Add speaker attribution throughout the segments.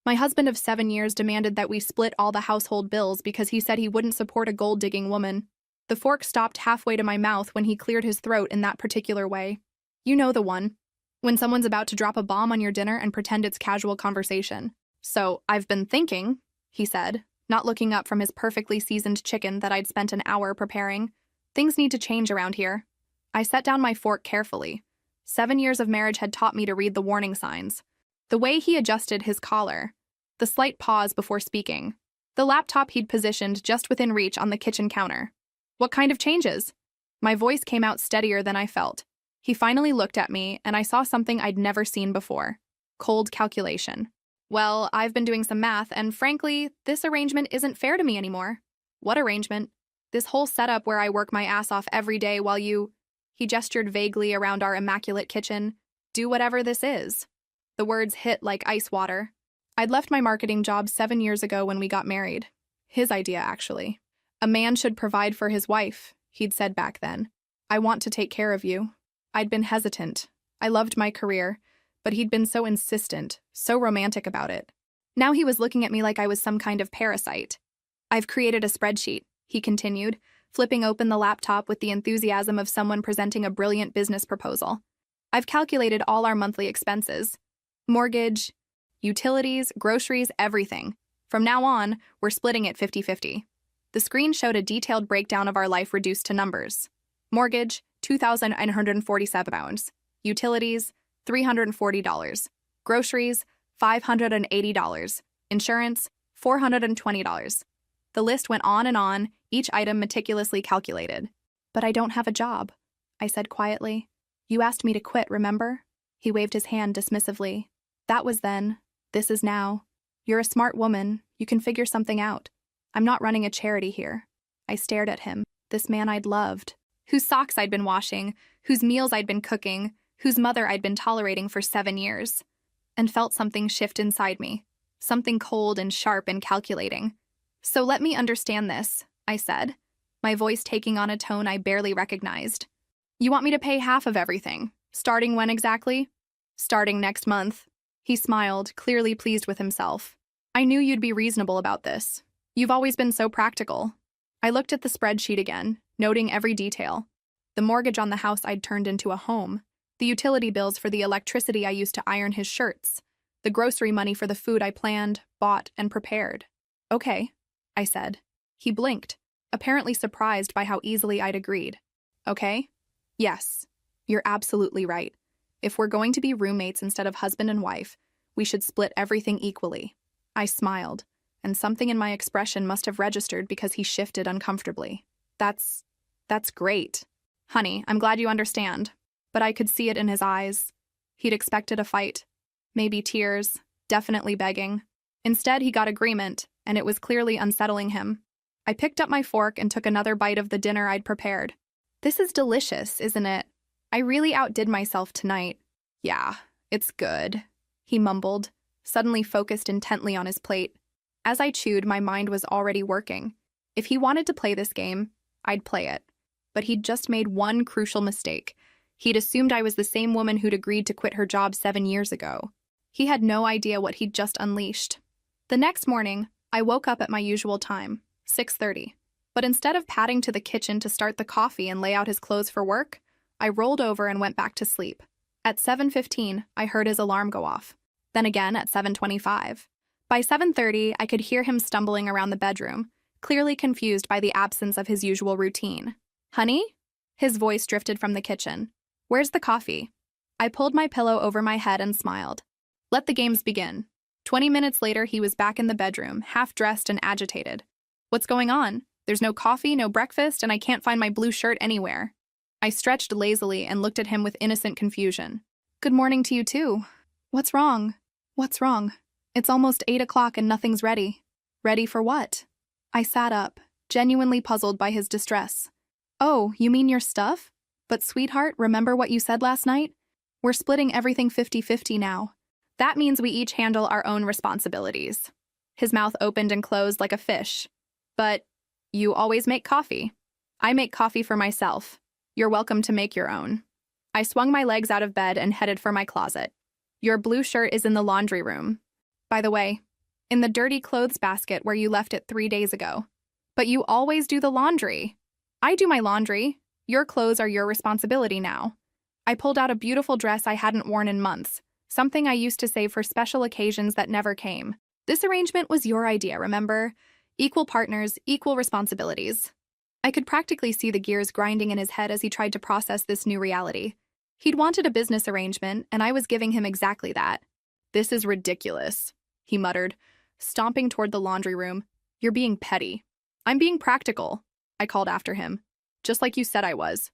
Speaker 1: My husband of 7 years demanded that we split all the household bills because he said he wouldn't support a gold-digging woman. The fork stopped halfway to my mouth when he cleared his throat in that particular way. You know the one. When someone's about to drop a bomb on your dinner and pretend it's casual conversation. So, I've been thinking, he said, not looking up from his perfectly seasoned chicken that I'd spent an hour preparing. Things need to change around here. I set down my fork carefully. 7 years of marriage had taught me to read the warning signs. The way he adjusted his collar, the slight pause before speaking, the laptop he'd positioned just within reach on the kitchen counter. What kind of changes? My voice came out steadier than I felt. He finally looked at me, and I saw something I'd never seen before. Cold calculation. Well, I've been doing some math, and frankly, this arrangement isn't fair to me anymore. What arrangement? This whole setup where I work my ass off every day while you— He gestured vaguely around our immaculate kitchen. Do whatever this is. The words hit like ice water. I'd left my marketing job 7 years ago when we got married. His idea, actually. A man should provide for his wife, he'd said back then. I want to take care of you. I'd been hesitant. I loved my career, but he'd been so insistent, so romantic about it. Now he was looking at me like I was some kind of parasite. I've created a spreadsheet, he continued, flipping open the laptop with the enthusiasm of someone presenting a brilliant business proposal. I've calculated all our monthly expenses. Mortgage, utilities, groceries, everything. From now on, we're splitting it 50-50. The screen showed a detailed breakdown of our life reduced to numbers. Mortgage, £2,947. Utilities, $340. Groceries, $580. Insurance, $420. The list went on and on, each item meticulously calculated. But I don't have a job, I said quietly. You asked me to quit, remember? He waved his hand dismissively. That was then. This is now. You're a smart woman. You can figure something out. I'm not running a charity here. I stared at him, this man I'd loved, whose socks I'd been washing, whose meals I'd been cooking, whose mother I'd been tolerating for 7 years, and felt something shift inside me, something cold and sharp and calculating. So let me understand this, I said, my voice taking on a tone I barely recognized. You want me to pay half of everything. Starting when exactly? Starting next month. He smiled, clearly pleased with himself. I knew you'd be reasonable about this. You've always been so practical. I looked at the spreadsheet again, noting every detail. The mortgage on the house I'd turned into a home, the utility bills for the electricity I used to iron his shirts, the grocery money for the food I planned, bought, and prepared. Okay, I said. He blinked, apparently surprised by how easily I'd agreed. Okay? Yes, you're absolutely right. If we're going to be roommates instead of husband and wife, we should split everything equally. I smiled, and something in my expression must have registered because he shifted uncomfortably. That's great. Honey, I'm glad you understand. But I could see it in his eyes. He'd expected a fight. Maybe tears, definitely begging. Instead, he got agreement, and it was clearly unsettling him. I picked up my fork and took another bite of the dinner I'd prepared. This is delicious, isn't it? I really outdid myself tonight. Yeah, it's good, he mumbled, suddenly focused intently on his plate. As I chewed, my mind was already working. If he wanted to play this game, I'd play it. But he'd just made one crucial mistake. He'd assumed I was the same woman who'd agreed to quit her job 7 years ago. He had no idea what he'd just unleashed. The next morning, I woke up at my usual time, 6:30. But instead of padding to the kitchen to start the coffee and lay out his clothes for work, I rolled over and went back to sleep. At 7:15, I heard his alarm go off. Then again at 7:25. By 7:30, I could hear him stumbling around the bedroom, clearly confused by the absence of his usual routine. Honey? His voice drifted from the kitchen. Where's the coffee? I pulled my pillow over my head and smiled. Let the games begin. 20 minutes later, he was back in the bedroom, half-dressed and agitated. What's going on? There's no coffee, no breakfast, and I can't find my blue shirt anywhere. I stretched lazily and looked at him with innocent confusion. Good morning to you, too. What's wrong? What's wrong? It's almost 8 o'clock and nothing's ready. Ready for what? I sat up, genuinely puzzled by his distress. Oh, you mean your stuff? But sweetheart, remember what you said last night? We're splitting everything 50-50 now. That means we each handle our own responsibilities. His mouth opened and closed like a fish. But you always make coffee. I make coffee for myself. You're welcome to make your own. I swung my legs out of bed and headed for my closet. Your blue shirt is in the laundry room. By the way, In the dirty clothes basket where you left it 3 days ago. But you always do the laundry. I do my laundry. Your clothes are your responsibility now. I pulled out a beautiful dress I hadn't worn in months, something I used to save for special occasions that never came. This arrangement was your idea, remember? Equal partners, equal responsibilities. I could practically see the gears grinding in his head as he tried to process this new reality. He'd wanted a business arrangement, and I was giving him exactly that. "This is ridiculous," he muttered, stomping toward the laundry room. "You're being petty." "I'm being practical," I called after him. "Just like you said I was."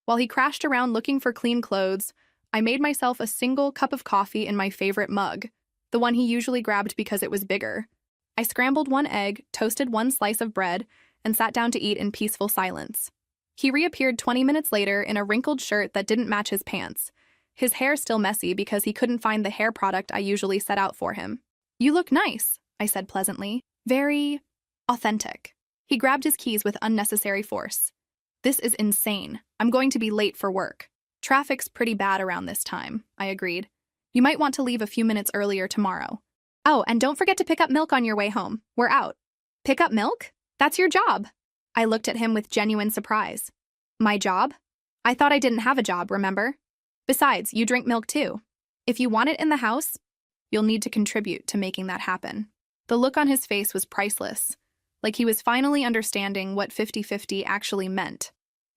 Speaker 1: While he crashed around looking for clean clothes, I made myself a single cup of coffee in my favorite mug, the one he usually grabbed because it was bigger. I scrambled one egg, toasted one slice of bread, and sat down to eat in peaceful silence. He reappeared 20 minutes later in a wrinkled shirt that didn't match his pants, his hair still messy because he couldn't find the hair product I usually set out for him. "You look nice," I said pleasantly. "Very authentic." He grabbed his keys with unnecessary force. "This is insane. I'm going to be late for work." "Traffic's pretty bad around this time," I agreed. "You might want to leave a few minutes earlier tomorrow. Oh, and don't forget to pick up milk on your way home. We're out." "Pick up milk? That's your job." I looked at him with genuine surprise. "My job? I thought I didn't have a job, remember? Besides, you drink milk too. If you want it in the house, you'll need to contribute to making that happen." The look on his face was priceless, like he was finally understanding what 50-50 actually meant.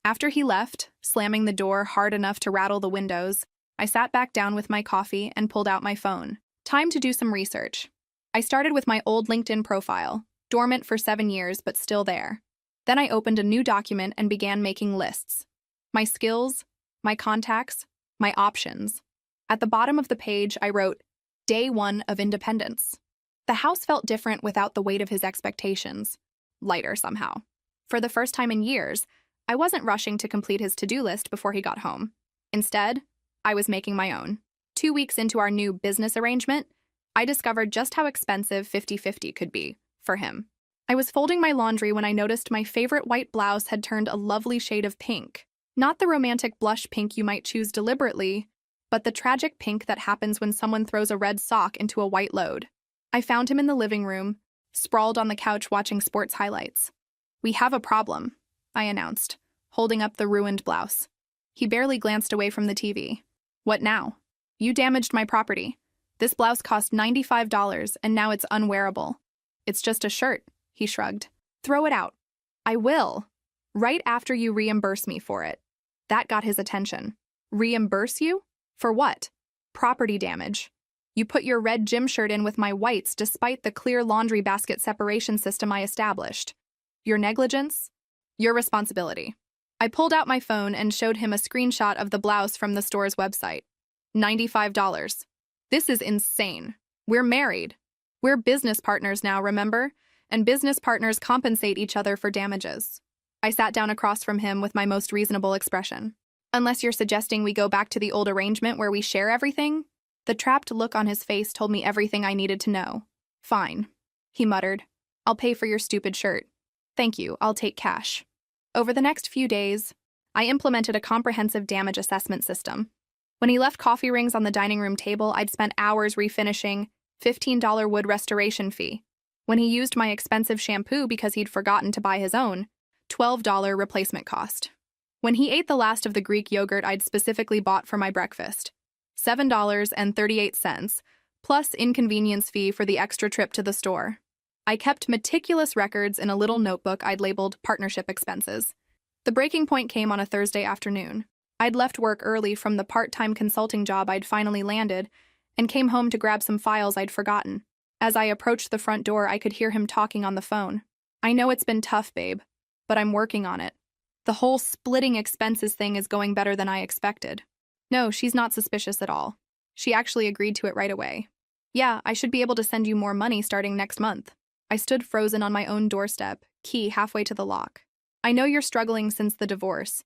Speaker 1: After he left, slamming the door hard enough to rattle the windows, I sat back down with my coffee and pulled out my phone. Time to do some research. I started with my old LinkedIn profile, dormant for 7 years but still there. Then I opened a new document and began making lists. My skills, my contacts, my options. At the bottom of the page, I wrote, "Day 1 of independence." The house felt different without the weight of his expectations. Lighter somehow. For the first time in years, I wasn't rushing to complete his to-do list before he got home. Instead, I was making my own. 2 weeks into our new business arrangement, I discovered just how expensive 50-50 could be for him. I was folding my laundry when I noticed my favorite white blouse had turned a lovely shade of pink. Not the romantic blush pink you might choose deliberately, but the tragic pink that happens when someone throws a red sock into a white load. I found him in the living room, sprawled on the couch watching sports highlights. "We have a problem," I announced, holding up the ruined blouse. He barely glanced away from the TV. "What now?" "You damaged my property. This blouse cost $95 and now it's unwearable." "It's just a shirt," he shrugged. "Throw it out." "I will. Right after you reimburse me for it." That got his attention. "Reimburse you? For what?" "Property damage. You put your red gym shirt in with my whites despite the clear laundry basket separation system I established. Your negligence? Your responsibility." I pulled out my phone and showed him a screenshot of the blouse from the store's website. $95. "This is insane. We're married. We're business partners now, remember? And business partners compensate each other for damages." I sat down across from him with my most reasonable expression. "Unless you're suggesting we go back to the old arrangement where we share everything?" The trapped look on his face told me everything I needed to know. "Fine," he muttered. "I'll pay for your stupid shirt." "Thank you, I'll take cash." Over the next few days, I implemented a comprehensive damage assessment system. When he left coffee rings on the dining room table, I'd spent hours refinishing, $15 wood restoration fee. When he used my expensive shampoo because he'd forgotten to buy his own, $12 replacement cost. When he ate the last of the Greek yogurt I'd specifically bought for my breakfast, $7.38, plus inconvenience fee for the extra trip to the store. I kept meticulous records in a little notebook I'd labeled partnership expenses. The breaking point came on a Thursday afternoon. I'd left work early from the part-time consulting job I'd finally landed and came home to grab some files I'd forgotten. As I approached the front door, I could hear him talking on the phone. "I know it's been tough, babe, but I'm working on it. The whole splitting expenses thing is going better than I expected." No, she's not suspicious at all. She actually agreed to it right away. "Yeah, I should be able to send you more money starting next month." I stood frozen on my own doorstep, key halfway to the lock. "I know you're struggling since the divorce,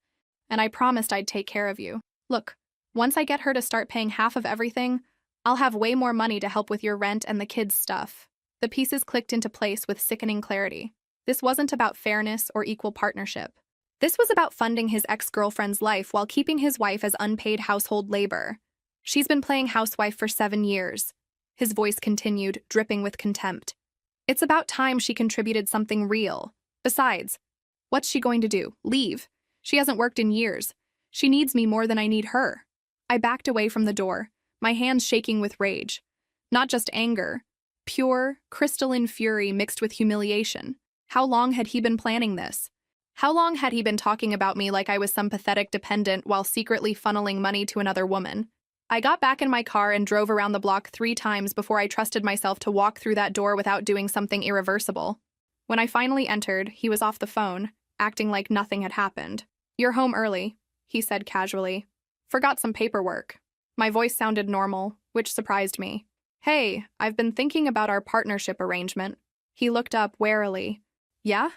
Speaker 1: and I promised I'd take care of you. Look, once I get her to start paying half of everything, I'll have way more money to help with your rent and the kids' stuff." The pieces clicked into place with sickening clarity. This wasn't about fairness or equal partnership. This was about funding his ex-girlfriend's life while keeping his wife as unpaid household labor. "She's been playing housewife for 7 years. His voice continued, dripping with contempt. It's about time she contributed something real. Besides, what's she going to do? Leave? She hasn't worked in years. She needs me more than I need her. I backed away from the door, my hands shaking with rage. Not just anger, pure, crystalline fury mixed with humiliation. How long had he been planning this? How long had he been talking about me like I was some pathetic dependent while secretly funneling money to another woman? I got back in my car and drove around the block 3 times before I trusted myself to walk through that door without doing something irreversible. When I finally entered, he was off the phone, acting like nothing had happened. "You're home early," he said casually. "Forgot some paperwork." My voice sounded normal, which surprised me. "Hey, I've been thinking about our partnership arrangement." He looked up warily. "Yeah?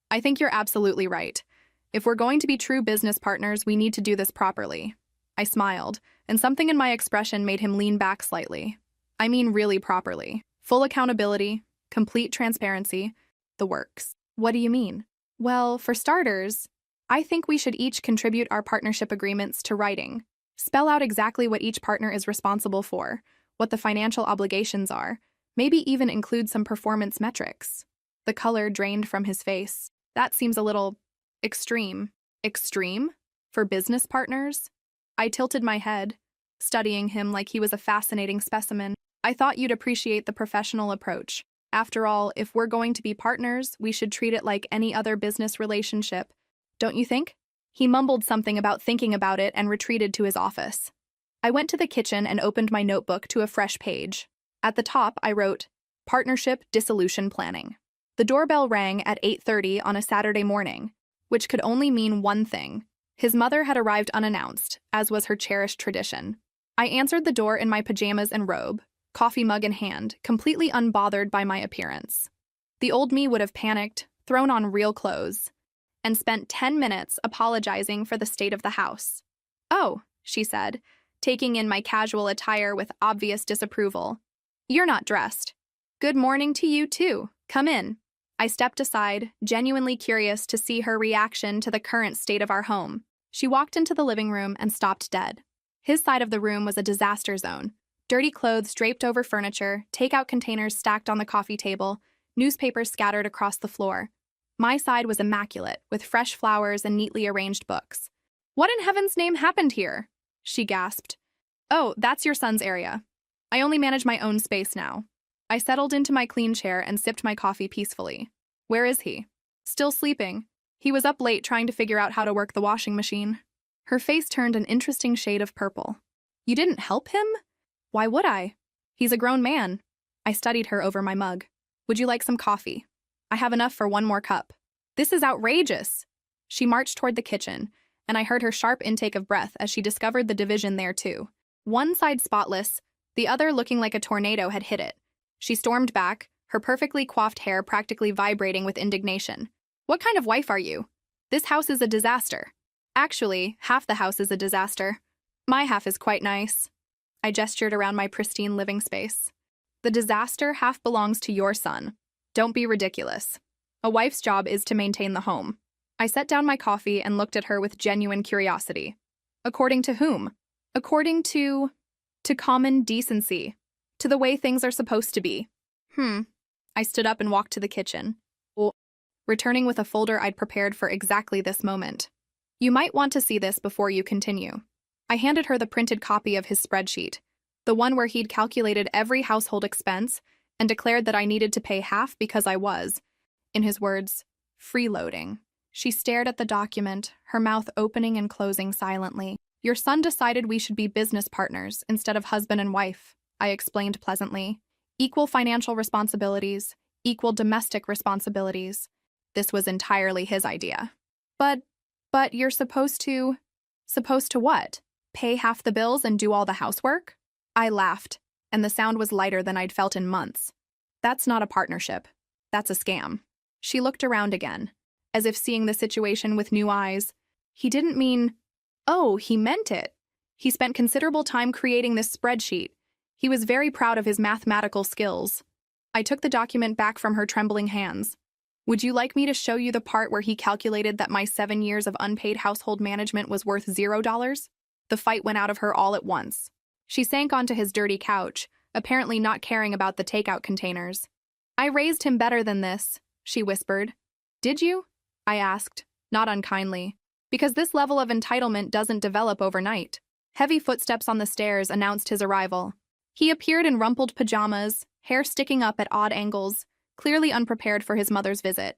Speaker 1: I think you're absolutely right. If we're going to be true business partners, we need to do this properly." I smiled, and something in my expression made him lean back slightly. "I mean really properly. Full accountability, complete transparency, the works." "What do you mean?" "Well, for starters, I think we should each contribute our partnership agreements to writing. Spell out exactly what each partner is responsible for, what the financial obligations are, maybe even include some performance metrics." The color drained from his face. "That seems a little extreme." "Extreme? For business partners?" I tilted my head, studying him like he was a fascinating specimen. "I thought you'd appreciate the professional approach. After all, if we're going to be partners, we should treat it like any other business relationship. Don't you think?" He mumbled something about thinking about it and retreated to his office. I went to the kitchen and opened my notebook to a fresh page. At the top, I wrote, "Partnership Dissolution Planning." The doorbell rang at 8:30 on a Saturday morning, which could only mean one thing. His mother had arrived unannounced, as was her cherished tradition. I answered the door in my pajamas and robe, coffee mug in hand, completely unbothered by my appearance. The old me would have panicked, thrown on real clothes, and spent 10 minutes apologizing for the state of the house. "Oh," she said, taking in my casual attire with obvious disapproval. "You're not dressed." "Good morning to you, too. Come in." I stepped aside, genuinely curious to see her reaction to the current state of our home. She walked into the living room and stopped dead. His side of the room was a disaster zone. Dirty clothes draped over furniture, takeout containers stacked on the coffee table, newspapers scattered across the floor. My side was immaculate, with fresh flowers and neatly arranged books. "What in heaven's name happened here?" she gasped. "Oh, that's your son's area. I only manage my own space now." I settled into my clean chair and sipped my coffee peacefully. "Where is he?" "Still sleeping. He was up late trying to figure out how to work the washing machine." Her face turned an interesting shade of purple. "You didn't help him? Why would I? He's a grown man." I studied her over my mug. "Would you like some coffee?" "I have enough for one more cup." "This is outrageous." She marched toward the kitchen, and I heard her sharp intake of breath as she discovered the division there too. One side spotless, the other looking like a tornado had hit it. She stormed back, her perfectly coiffed hair practically vibrating with indignation. "What kind of wife are you? This house is a disaster." "Actually, half the house is a disaster. My half is quite nice." I gestured around my pristine living space. "The disaster half belongs to your son. Don't be ridiculous. A wife's job is to maintain the home." I set down my coffee and looked at her with genuine curiosity. "According to whom?" "According to common decency. To the way things are supposed to be." I stood up and walked to the kitchen, returning with a folder I'd prepared for exactly this moment. "You might want to see this before you continue." I handed her the printed copy of his spreadsheet, the one where he'd calculated every household expense and declared that I needed to pay half because I was, in his words, freeloading. She stared at the document, her mouth opening and closing silently. "Your son decided we should be business partners instead of husband and wife," I explained pleasantly. "Equal financial responsibilities, equal domestic responsibilities." This was entirely his idea. But you're supposed to what? Pay half the bills and do all the housework?" I laughed, and the sound was lighter than I'd felt in months. "That's not a partnership. That's a scam." She looked around again, as if seeing the situation with new eyes. "He didn't mean—" "Oh, he meant it. He spent considerable time creating this spreadsheet. He was very proud of his mathematical skills." I took the document back from her trembling hands. "Would you like me to show you the part where he calculated that my 7 years of unpaid household management was worth $0? The fight went out of her all at once. She sank onto his dirty couch, apparently not caring about the takeout containers. I raised him better than this, she whispered. Did you? I asked, not unkindly, because this level of entitlement doesn't develop overnight. Heavy footsteps on the stairs announced his arrival. He appeared in rumpled pajamas, hair sticking up at odd angles, clearly unprepared for his mother's visit.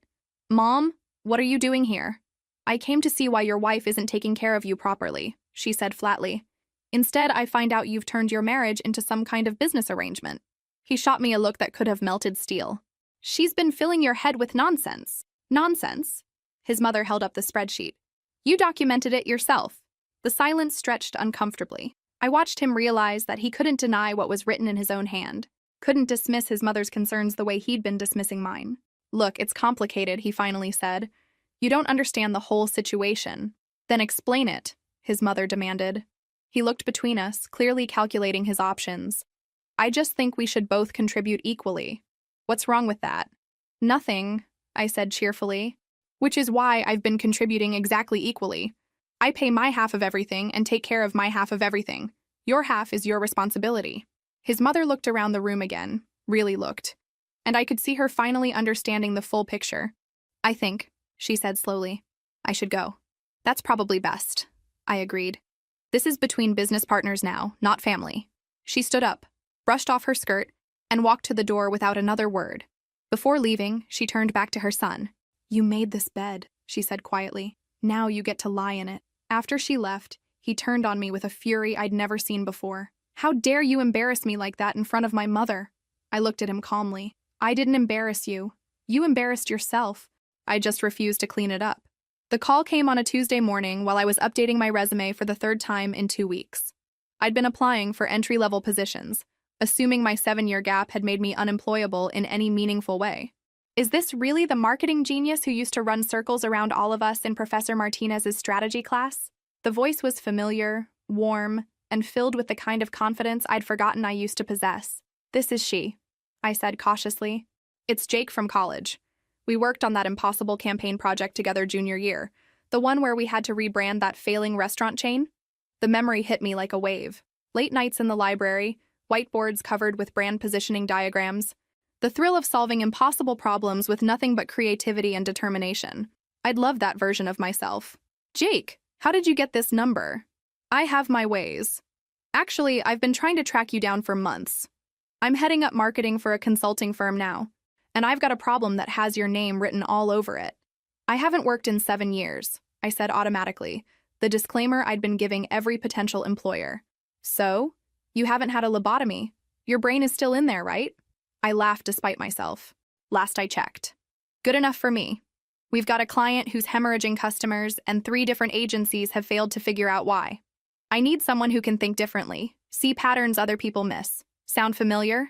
Speaker 1: Mom, what are you doing here? I came to see why your wife isn't taking care of you properly, she said flatly. Instead, I find out you've turned your marriage into some kind of business arrangement. He shot me a look that could have melted steel. She's been filling your head with nonsense. Nonsense? His mother held up the spreadsheet. You documented it yourself. The silence stretched uncomfortably. I watched him realize that he couldn't deny what was written in his own hand, couldn't dismiss his mother's concerns the way he'd been dismissing mine. Look, it's complicated, he finally said. You don't understand the whole situation. Then explain it, his mother demanded. He looked between us, clearly calculating his options. I just think we should both contribute equally. What's wrong with that? Nothing, I said cheerfully. Which is why I've been contributing exactly equally. I pay my half of everything and take care of my half of everything. Your half is your responsibility. His mother looked around the room again, really looked. And I could see her finally understanding the full picture. I think, she said slowly, I should go. That's probably best, I agreed. This is between business partners now, not family. She stood up, brushed off her skirt, and walked to the door without another word. Before leaving, she turned back to her son. You made this bed, she said quietly. Now you get to lie in it. After she left, he turned on me with a fury I'd never seen before. How dare you embarrass me like that in front of my mother? I looked at him calmly. I didn't embarrass you. You embarrassed yourself. I just refused to clean it up. The call came on a Tuesday morning while I was updating my resume for the third time in 2 weeks. I'd been applying for entry-level positions, assuming my 7-year gap had made me unemployable in any meaningful way. Is this really the marketing genius who used to run circles around all of us in Professor Martinez's strategy class? The voice was familiar, warm, and filled with the kind of confidence I'd forgotten I used to possess. This is she, I said cautiously. It's Jake from college. We worked on that impossible campaign project together junior year, the one where we had to rebrand that failing restaurant chain. The memory hit me like a wave. Late nights in the library, whiteboards covered with brand positioning diagrams, the thrill of solving impossible problems with nothing but creativity and determination. I'd love that version of myself. Jake, how did you get this number? I have my ways. Actually, I've been trying to track you down for months. I'm heading up marketing for a consulting firm now, and I've got a problem that has your name written all over it. I haven't worked in 7 years, I said automatically, the disclaimer I'd been giving every potential employer. So? You haven't had a lobotomy. Your brain is still in there, right? I laughed despite myself. Last I checked. Good enough for me. We've got a client who's hemorrhaging customers, and 3 different agencies have failed to figure out why. I need someone who can think differently, see patterns other people miss. Sound familiar?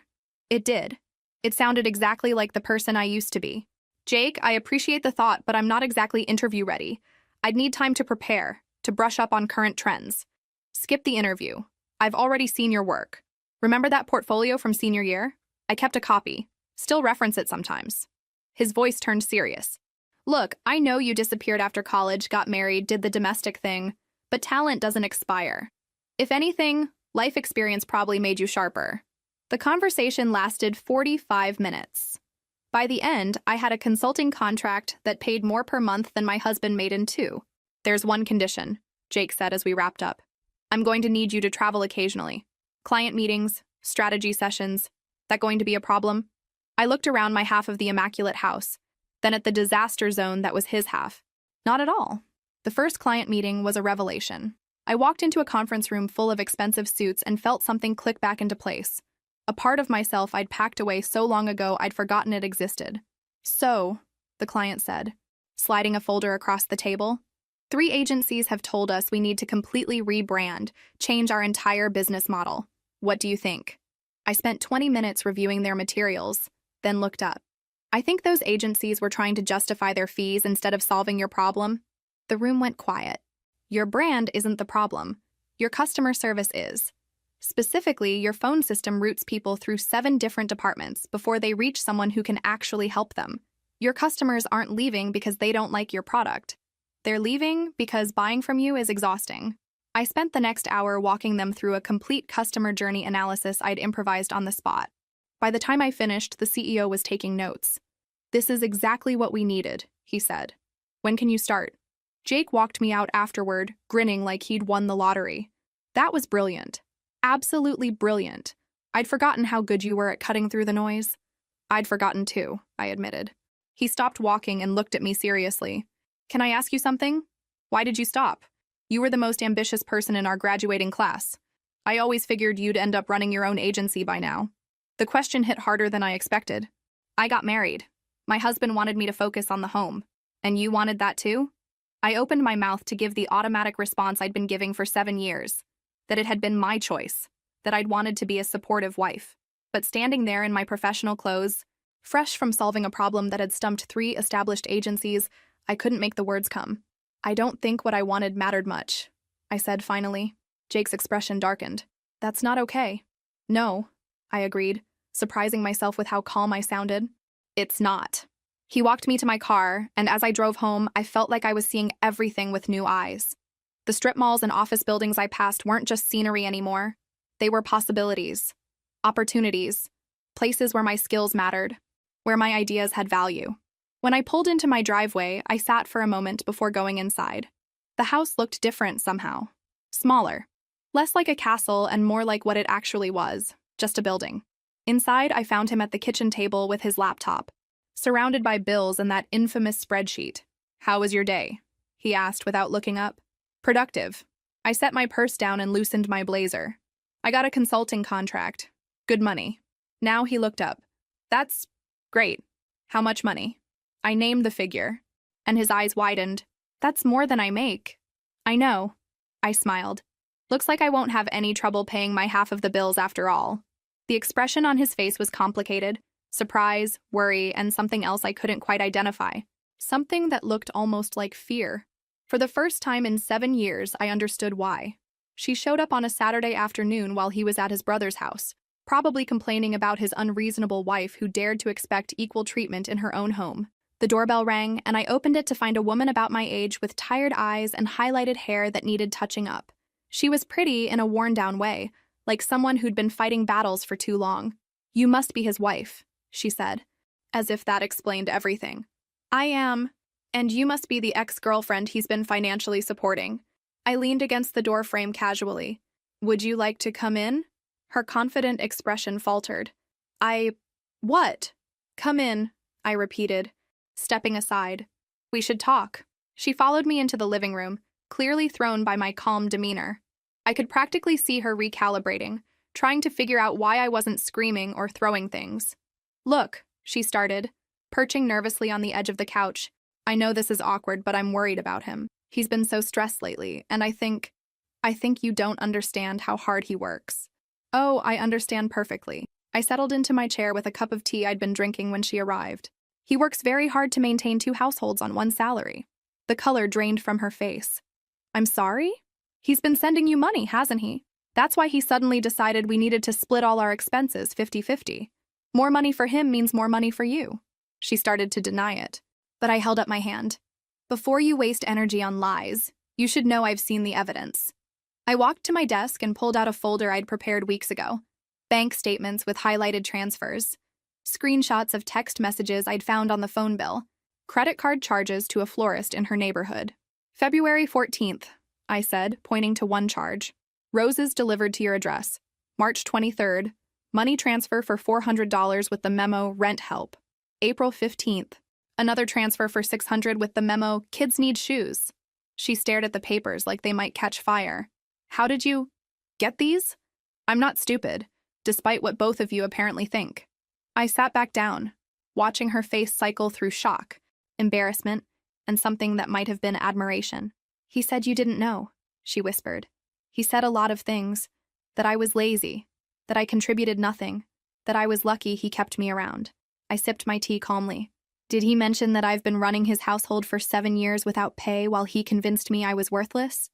Speaker 1: It did. It sounded exactly like the person I used to be. Jake, I appreciate the thought, but I'm not exactly interview ready. I'd need time to prepare, to brush up on current trends. Skip the interview. I've already seen your work. Remember that portfolio from senior year? I kept a copy. Still reference it sometimes. His voice turned serious. Look, I know you disappeared after college, got married, did the domestic thing, but talent doesn't expire. If anything, life experience probably made you sharper. The conversation lasted 45 minutes. By the end, I had a consulting contract that paid more per month than my husband made in 2. There's one condition, Jake said as we wrapped up. I'm going to need you to travel occasionally. Client meetings, strategy sessions. That going to be a problem? I looked around my half of the immaculate house, then at the disaster zone that was his half. Not at all. The first client meeting was a revelation. I walked into a conference room full of expensive suits and felt something click back into place. A part of myself I'd packed away so long ago I'd forgotten it existed. So, the client said, sliding a folder across the table, 3 agencies have told us we need to completely rebrand, change our entire business model. What do you think? I spent 20 minutes reviewing their materials, then looked up. I think those agencies were trying to justify their fees instead of solving your problem. The room went quiet. Your brand isn't the problem. Your customer service is. Specifically, your phone system routes people through 7 different departments before they reach someone who can actually help them. Your customers aren't leaving because they don't like your product. They're leaving because buying from you is exhausting. I spent the next hour walking them through a complete customer journey analysis I'd improvised on the spot. By the time I finished, the CEO was taking notes. "This is exactly what we needed," he said. "When can you start?" Jake walked me out afterward, grinning like he'd won the lottery. "That was brilliant. Absolutely brilliant. I'd forgotten how good you were at cutting through the noise." "I'd forgotten too," I admitted. He stopped walking and looked at me seriously. "Can I ask you something? Why did you stop? You were the most ambitious person in our graduating class. I always figured you'd end up running your own agency by now." The question hit harder than I expected. "I got married. My husband wanted me to focus on the home. And you wanted that too?" I opened my mouth to give the automatic response I'd been giving for 7 years. That it had been my choice. That I'd wanted to be a supportive wife. But standing there in my professional clothes, fresh from solving a problem that had stumped 3 established agencies, I couldn't make the words come. "I don't think what I wanted mattered much," I said finally. Jake's expression darkened. "That's not okay." "No," I agreed, surprising myself with how calm I sounded. "It's not." He walked me to my car, and as I drove home, I felt like I was seeing everything with new eyes. The strip malls and office buildings I passed weren't just scenery anymore. They were possibilities, opportunities, places where my skills mattered, where my ideas had value. When I pulled into my driveway, I sat for a moment before going inside. The house looked different somehow. Smaller. Less like a castle and more like what it actually was, just a building. Inside, I found him at the kitchen table with his laptop, surrounded by bills and that infamous spreadsheet. "How was your day?" he asked without looking up. "Productive." I set my purse down and loosened my blazer. "I got a consulting contract. Good money." Now he looked up. "That's great. How much money?" I named the figure, and his eyes widened. "That's more than I make." "I know." I smiled. "Looks like I won't have any trouble paying my half of the bills after all." The expression on his face was complicated. Surprise, worry, and something else I couldn't quite identify. Something that looked almost like fear. For the first time in 7 years, I understood why. She showed up on a Saturday afternoon while he was at his brother's house, probably complaining about his unreasonable wife who dared to expect equal treatment in her own home. The doorbell rang, and I opened it to find a woman about my age with tired eyes and highlighted hair that needed touching up. She was pretty in a worn-down way, like someone who'd been fighting battles for too long. "You must be his wife," she said, as if that explained everything. "I am, and you must be the ex-girlfriend he's been financially supporting." I leaned against the door frame casually. "Would you like to come in?" Her confident expression faltered. What?" "Come in," I repeated, stepping aside. "We should talk." She followed me into the living room, clearly thrown by my calm demeanor. I could practically see her recalibrating, trying to figure out why I wasn't screaming or throwing things. "Look," she started, perching nervously on the edge of the couch. "I know this is awkward, but I'm worried about him. He's been so stressed lately, and I think you don't understand how hard he works." "Oh, I understand perfectly." I settled into my chair with a cup of tea I'd been drinking when she arrived. "He works very hard to maintain 2 households on one salary." The color drained from her face. "I'm sorry? He's been sending you money, hasn't he? That's why he suddenly decided we needed to split all our expenses 50-50. More money for him means more money for you." She started to deny it, but I held up my hand. "Before you waste energy on lies, you should know I've seen the evidence." I walked to my desk and pulled out a folder I'd prepared weeks ago. Bank statements with highlighted transfers, screenshots of text messages I'd found on the phone bill, credit card charges to a florist in her neighborhood. "February 14th, I said, pointing to one charge. "Roses delivered to your address. March 23rd, money transfer for $400 with the memo rent help. April 15th, another transfer for $600 with the memo kids need shoes." She stared at the papers like they might catch fire. "How did you get these?" "I'm not stupid, despite what both of you apparently think." I sat back down, watching her face cycle through shock, embarrassment, and something that might have been admiration. "He said you didn't know," she whispered. "He said a lot of things. That I was lazy, that I contributed nothing, that I was lucky he kept me around." I sipped my tea calmly. "Did he mention that I've been running his household for 7 years without pay while he convinced me I was worthless?"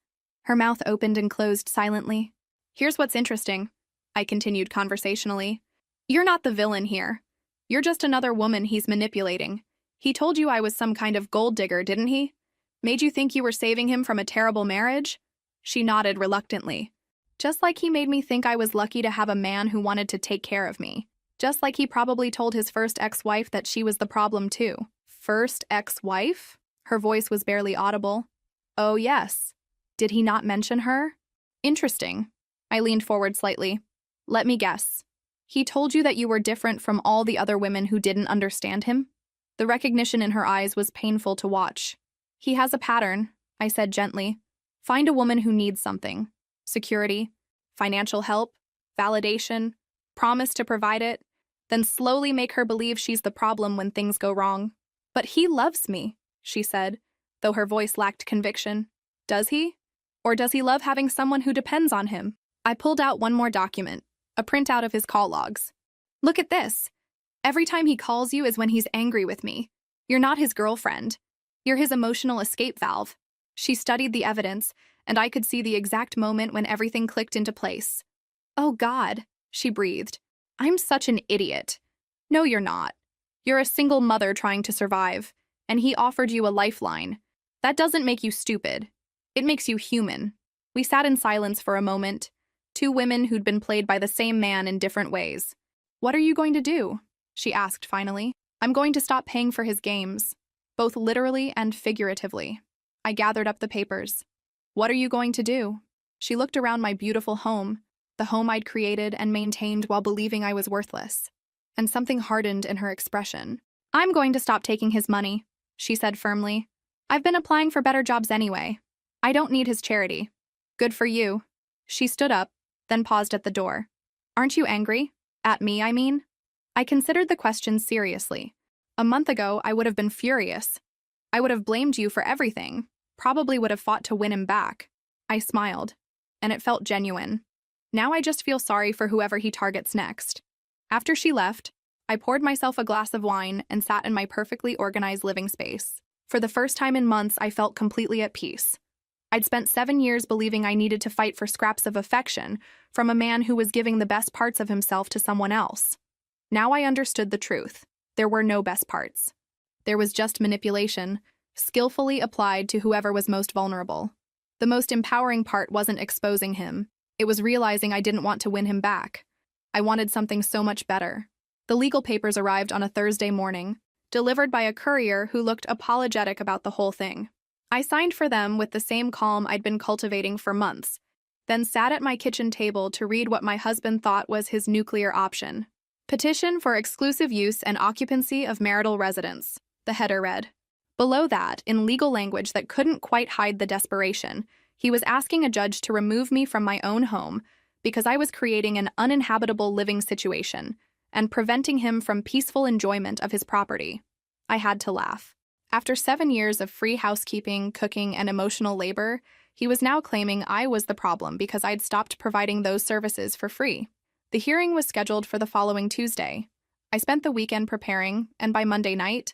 Speaker 1: Her mouth opened and closed silently. "Here's what's interesting," I continued conversationally. "You're not the villain here. You're just another woman he's manipulating. He told you I was some kind of gold digger, didn't he? Made you think you were saving him from a terrible marriage?" She nodded reluctantly. "Just like he made me think I was lucky to have a man who wanted to take care of me." Just like he probably told his first ex-wife that she was the problem too. First ex-wife? Her voice was barely audible. Oh, yes. Did he not mention her? Interesting. I leaned forward slightly. Let me guess. He told you that you were different from all the other women who didn't understand him? The recognition in her eyes was painful to watch. He has a pattern, I said gently. Find a woman who needs something. Security, financial help, validation, promise to provide it, then slowly make her believe she's the problem when things go wrong. But he loves me, she said, though her voice lacked conviction. Does he? Or does he love having someone who depends on him? I pulled out one more document, a printout of his call logs. Look at this. Every time he calls you is when he's angry with me. You're not his girlfriend. You're his emotional escape valve. She studied the evidence, and I could see the exact moment when everything clicked into place. Oh God, she breathed. I'm such an idiot. No, you're not. You're a single mother trying to survive, and he offered you a lifeline. That doesn't make you stupid. It makes you human. We sat in silence for a moment, two women who'd been played by the same man in different ways. What are you going to do? She asked finally. I'm going to stop paying for his games, both literally and figuratively. I gathered up the papers. What are you going to do? She looked around my beautiful home, the home I'd created and maintained while believing I was worthless. And something hardened in her expression. I'm going to stop taking his money, she said firmly. I've been applying for better jobs anyway. I don't need his charity. Good for you. She stood up, then paused at the door. Aren't you angry? At me, I mean? I considered the question seriously. A month ago, I would have been furious. I would have blamed you for everything, probably would have fought to win him back. I smiled, and it felt genuine. Now I just feel sorry for whoever he targets next. After she left, I poured myself a glass of wine and sat in my perfectly organized living space. For the first time in months, I felt completely at peace. I'd spent 7 years believing I needed to fight for scraps of affection from a man who was giving the best parts of himself to someone else. Now I understood the truth. There were no best parts. There was just manipulation, skillfully applied to whoever was most vulnerable. The most empowering part wasn't exposing him. It was realizing I didn't want to win him back. I wanted something so much better. The legal papers arrived on a Thursday morning, delivered by a courier who looked apologetic about the whole thing. I signed for them with the same calm I'd been cultivating for months, then sat at my kitchen table to read what my husband thought was his nuclear option. Petition for exclusive use and occupancy of marital residence, the header read. Below that, in legal language that couldn't quite hide the desperation, he was asking a judge to remove me from my own home because I was creating an uninhabitable living situation and preventing him from peaceful enjoyment of his property. I had to laugh. After 7 years of free housekeeping, cooking, and emotional labor, he was now claiming I was the problem because I'd stopped providing those services for free. The hearing was scheduled for the following Tuesday. I spent the weekend preparing, and by Monday night,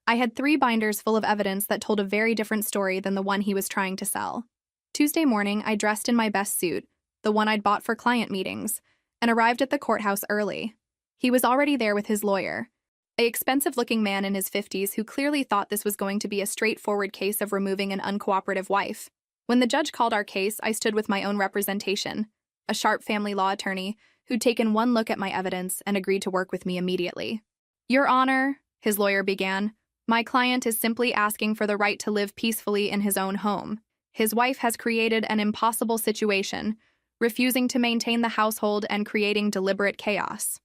Speaker 1: I had 3 binders full of evidence that told a very different story than the one he was trying to sell. Tuesday morning, I dressed in my best suit, the one I'd bought for client meetings, and arrived at the courthouse early. He was already there with his lawyer, an expensive-looking man in his 50s who clearly thought this was going to be a straightforward case of removing an uncooperative wife. When the judge called our case, I stood with my own representation, a sharp family law attorney who'd taken one look at my evidence and agreed to work with me immediately. Your Honor, his lawyer began, my client is simply asking for the right to live peacefully in his own home. His wife has created an impossible situation, refusing to maintain the household and creating deliberate chaos.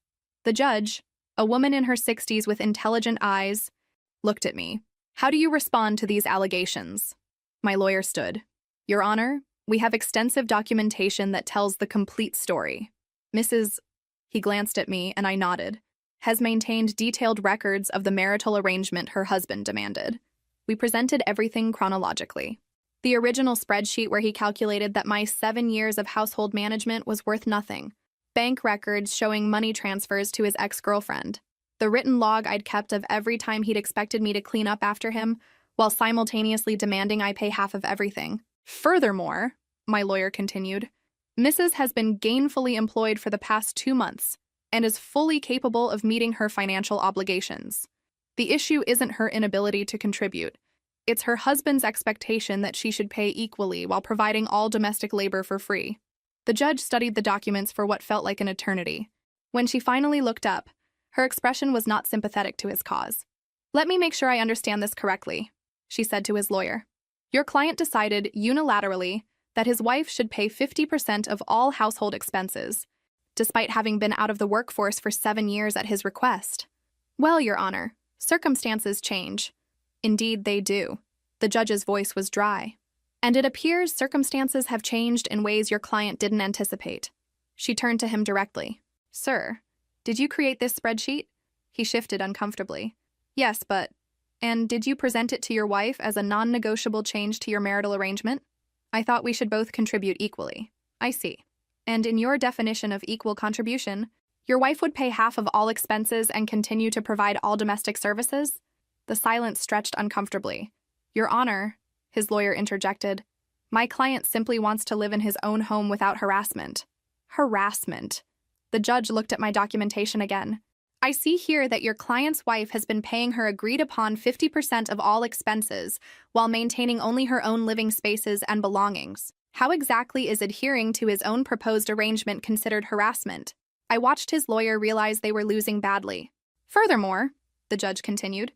Speaker 1: The judge, a woman in her 60s with intelligent eyes, looked at me. How do you respond to these allegations? My lawyer stood. Your Honor, we have extensive documentation that tells the complete story. Mrs. He glanced at me and I nodded. Has maintained detailed records of the marital arrangement her husband demanded. We presented everything chronologically. The original spreadsheet where he calculated that my 7 years of household management was worth nothing. Bank records showing money transfers to his ex-girlfriend. The written log I'd kept of every time he'd expected me to clean up after him, while simultaneously demanding I pay half of everything. Furthermore, my lawyer continued, Mrs. has been gainfully employed for the past 2 months and is fully capable of meeting her financial obligations. The issue isn't her inability to contribute. It's her husband's expectation that she should pay equally while providing all domestic labor for free. The judge studied the documents for what felt like an eternity. When she finally looked up, Her expression was not sympathetic to his cause. "Let me make sure I understand this correctly," she said to his lawyer. "Your client decided unilaterally that his wife should pay 50% of all household expenses, despite having been out of the workforce for 7 years at his request." "Well, Your Honor, circumstances change." "Indeed they do." The judge's voice was dry. "And it appears circumstances have changed in ways your client didn't anticipate." She turned to him directly. "Sir, did you create this spreadsheet?" He shifted uncomfortably. "Yes, but... And did you present it to your wife as a non-negotiable change to your marital arrangement?" "I thought we should both contribute equally." "I see. And in your definition of equal contribution, your wife would pay half of all expenses and continue to provide all domestic services?" The silence stretched uncomfortably. "Your Honor," his lawyer interjected, "my client simply wants to live in his own home without harassment." Harassment. The judge looked at my documentation again. "I see here that your client's wife has been paying her agreed-upon 50% of all expenses while maintaining only her own living spaces and belongings. How exactly is adhering to his own proposed arrangement considered harassment?" I watched his lawyer realize they were losing badly. "Furthermore," the judge continued,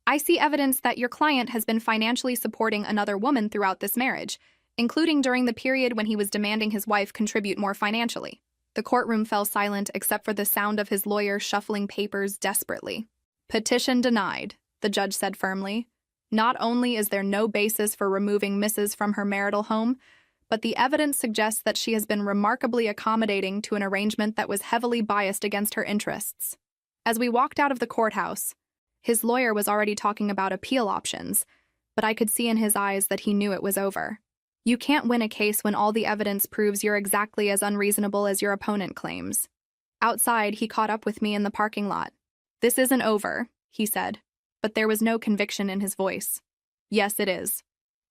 Speaker 1: "I see evidence that your client has been financially supporting another woman throughout this marriage, including during the period when he was demanding his wife contribute more financially." The courtroom fell silent except for the sound of his lawyer shuffling papers desperately. "Petition denied," the judge said firmly. "Not only is there no basis for removing Mrs. from her marital home, but the evidence suggests that she has been remarkably accommodating to an arrangement that was heavily biased against her interests." As we walked out of the courthouse, his lawyer was already talking about appeal options, but I could see in his eyes that he knew it was over. You can't win a case when all the evidence proves you're exactly as unreasonable as your opponent claims. Outside, he caught up with me in the parking lot. "This isn't over," he said, but there was no conviction in his voice. "Yes, it is."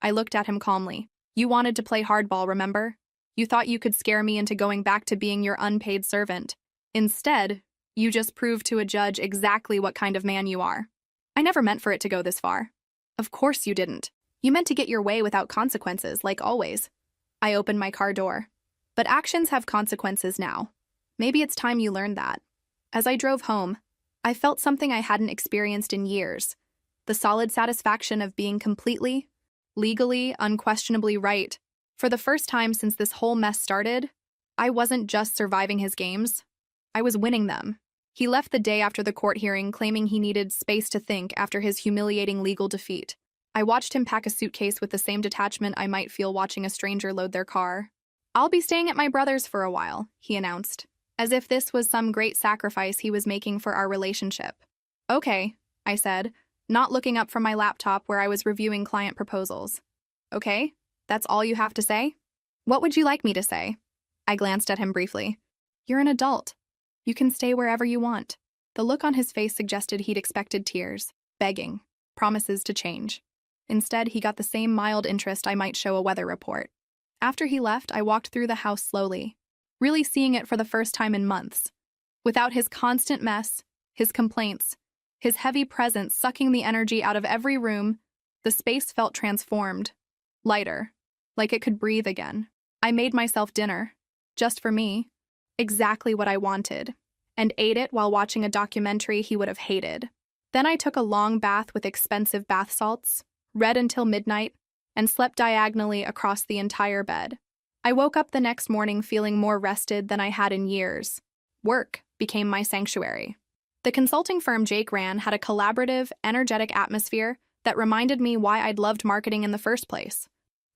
Speaker 1: I looked at him calmly. "You wanted to play hardball, remember? You thought you could scare me into going back to being your unpaid servant. Instead, you just proved to a judge exactly what kind of man you are. I never meant for it to go this far." "Of course you didn't. You meant to get your way without consequences, like always." I opened my car door. "But actions have consequences now. Maybe it's time you learned that." As I drove home, I felt something I hadn't experienced in years. The solid satisfaction of being completely, legally, unquestionably right. For the first time since this whole mess started, I wasn't just surviving his games. I was winning them. He left the day after the court hearing, claiming he needed space to think after his humiliating legal defeat. I watched him pack a suitcase with the same detachment I might feel watching a stranger load their car. "I'll be staying at my brother's for a while," he announced, as if this was some great sacrifice he was making for our relationship. "Okay," I said, not looking up from my laptop where I was reviewing client proposals. "Okay, that's all you have to say? What would you like me to say?" I glanced at him briefly. "You're an adult. You can stay wherever you want." The look on his face suggested he'd expected tears, begging, promises to change. Instead, he got the same mild interest I might show a weather report. After he left, I walked through the house slowly, really seeing it for the first time in months. Without his constant mess, his complaints, his heavy presence sucking the energy out of every room, the space felt transformed, lighter, like it could breathe again. I made myself dinner, just for me, exactly what I wanted, and ate it while watching a documentary he would have hated. Then I took a long bath with expensive bath salts, read until midnight, and slept diagonally across the entire bed. I woke up the next morning feeling more rested than I had in years. Work became my sanctuary. The consulting firm Jake ran had a collaborative, energetic atmosphere that reminded me why I'd loved marketing in the first place.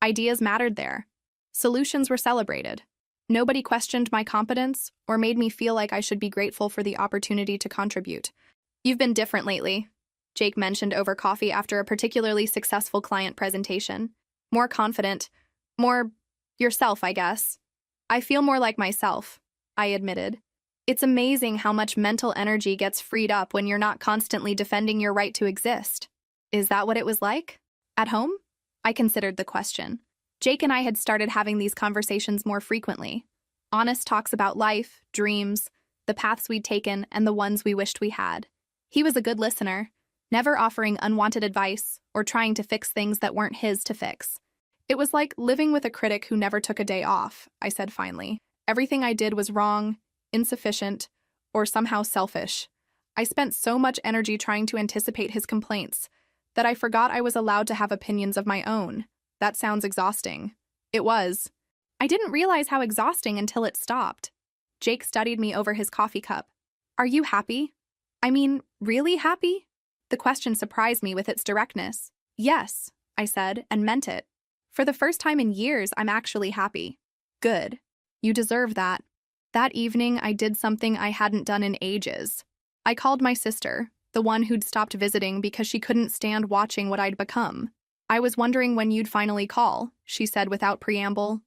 Speaker 1: Ideas mattered there. Solutions were celebrated. Nobody questioned my competence or made me feel like I should be grateful for the opportunity to contribute. "You've been different lately," Jake mentioned over coffee after a particularly successful client presentation. "More confident. More yourself, I guess." "I feel more like myself," I admitted. "It's amazing how much mental energy gets freed up when you're not constantly defending your right to exist." "Is that what it was like? At home?" I considered the question. Jake and I had started having these conversations more frequently. Honest talks about life, dreams, the paths we'd taken, and the ones we wished we had. He was a good listener, never offering unwanted advice or trying to fix things that weren't his to fix. "It was like living with a critic who never took a day off," I said finally. "Everything I did was wrong, insufficient, or somehow selfish. I spent so much energy trying to anticipate his complaints that I forgot I was allowed to have opinions of my own. That sounds exhausting. It was. I didn't realize how exhausting until it stopped. Jake studied me over his coffee cup. Are you happy? I mean, really happy? The question surprised me with its directness. Yes, I said, and meant it. For the first time in years, I'm actually happy. Good. You deserve that. That evening, I did something I hadn't done in ages. I called my sister, the one who'd stopped visiting because she couldn't stand watching what I'd become. I was wondering when you'd finally call, she said without preamble.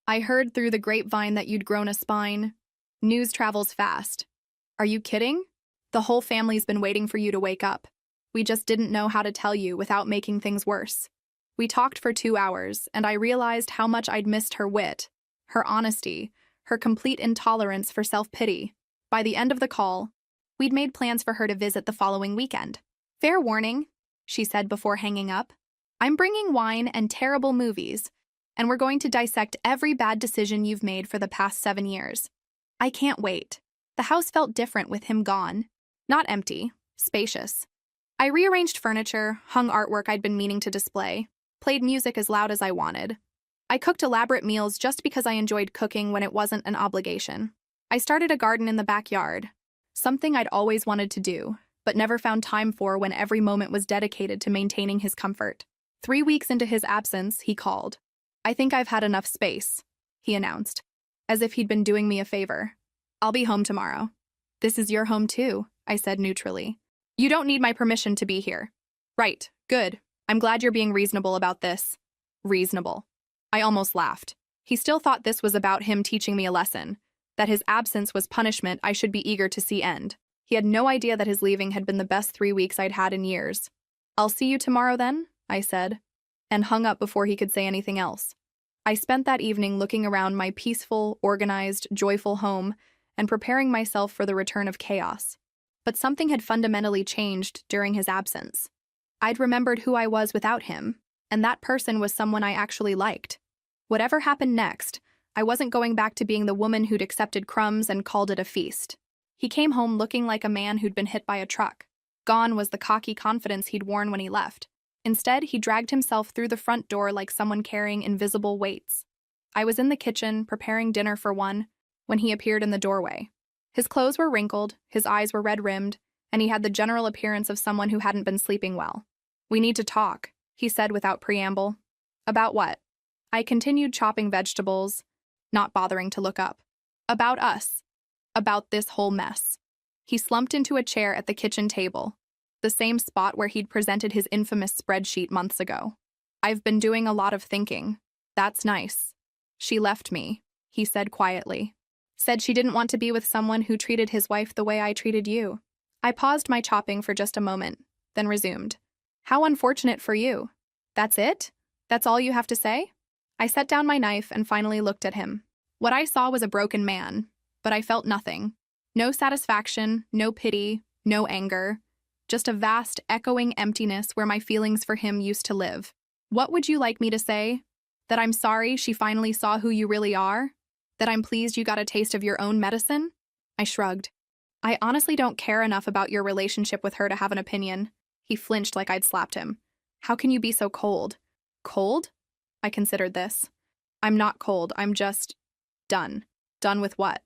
Speaker 1: I heard through the grapevine that you'd grown a spine. News travels fast. Are you kidding? The whole family's been waiting for you to wake up. We just didn't know how to tell you without making things worse. We talked for 2 hours, and I realized how much I'd missed her wit, her honesty, her complete intolerance for self-pity. By the end of the call, we'd made plans for her to visit the following weekend. Fair warning, she said before hanging up. I'm bringing wine and terrible movies, and we're going to dissect every bad decision you've made for the past 7 years. I can't wait. The house felt different with him gone. Not empty, spacious. I rearranged furniture, hung artwork I'd been meaning to display, played music as loud as I wanted. I cooked elaborate meals just because I enjoyed cooking when it wasn't an obligation. I started a garden in the backyard, something I'd always wanted to do, but never found time for when every moment was dedicated to maintaining his comfort. 3 weeks into his absence, he called. I think I've had enough space, he announced, as if he'd been doing me a favor. I'll be home tomorrow. This is your home too, I said neutrally. You don't need my permission to be here. Right, good. I'm glad you're being reasonable about this. Reasonable. I almost laughed. He still thought this was about him teaching me a lesson, that his absence was punishment I should be eager to see end. He had no idea that his leaving had been the best 3 weeks I'd had in years. I'll see you tomorrow then, I said, and hung up before he could say anything else. I spent that evening looking around my peaceful, organized, joyful home and preparing myself for the return of chaos. But something had fundamentally changed during his absence. I'd remembered who I was without him, and that person was someone I actually liked. Whatever happened next, I wasn't going back to being the woman who'd accepted crumbs and called it a feast. He came home looking like a man who'd been hit by a truck. Gone was the cocky confidence he'd worn when he left. Instead, he dragged himself through the front door like someone carrying invisible weights. I was in the kitchen, preparing dinner for one, when he appeared in the doorway. His clothes were wrinkled, his eyes were red-rimmed, and he had the general appearance of someone who hadn't been sleeping well. We need to talk, he said without preamble. About what? I continued chopping vegetables, not bothering to look up. About us. About this whole mess. He slumped into a chair at the kitchen table, the same spot where he'd presented his infamous spreadsheet months ago. I've been doing a lot of thinking. That's nice. She left me, he said quietly. Said she didn't want to be with someone who treated his wife the way I treated you. I paused my chopping for just a moment, then resumed. How unfortunate for you. That's it? That's all you have to say? I set down my knife and finally looked at him. What I saw was a broken man, but I felt nothing. No satisfaction, no pity, no anger. Just a vast, echoing emptiness where my feelings for him used to live. What would you like me to say? That I'm sorry she finally saw who you really are? That I'm pleased you got a taste of your own medicine? I shrugged. I honestly don't care enough about your relationship with her to have an opinion. He flinched like I'd slapped him. How can you be so cold? Cold? I considered this. I'm not cold, I'm just done. Done with what?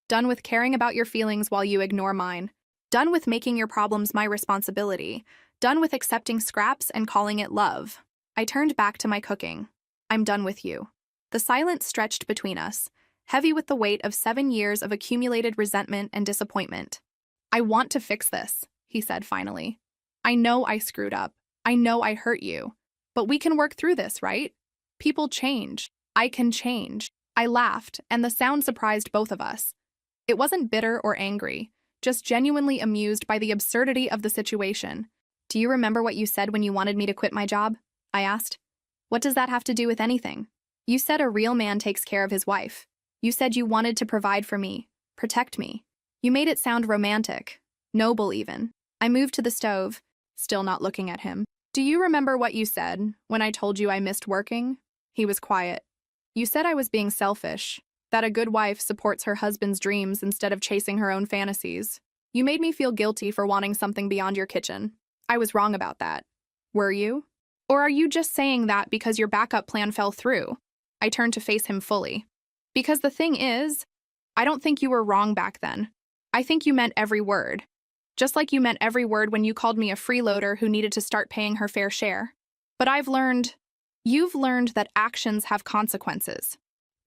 Speaker 1: Done with caring about your feelings while you ignore mine. Done with making your problems my responsibility. Done with accepting scraps and calling it love. I turned back to my cooking. I'm done with you. The silence stretched between us, heavy with the weight of 7 years of accumulated resentment and disappointment. I want to fix this, he said finally. I know I screwed up. I know I hurt you. But we can work through this, right? People change. I can change. I laughed, and the sound surprised both of us. It wasn't bitter or angry, just genuinely amused by the absurdity of the situation. Do you remember what you said when you wanted me to quit my job? I asked. What does that have to do with anything? You said a real man takes care of his wife. You said you wanted to provide for me, protect me. You made it sound romantic, noble even. I moved to the stove, still not looking at him. Do you remember what you said when I told you I missed working? He was quiet. You said I was being selfish, that a good wife supports her husband's dreams instead of chasing her own fantasies. You made me feel guilty for wanting something beyond your kitchen. I was wrong about that. Were you? Or are you just saying that because your backup plan fell through? I turned to face him fully. Because the thing is, I don't think you were wrong back then. I think you meant every word. Just like you meant every word when you called me a freeloader who needed to start paying her fair share. But you've learned that actions have consequences.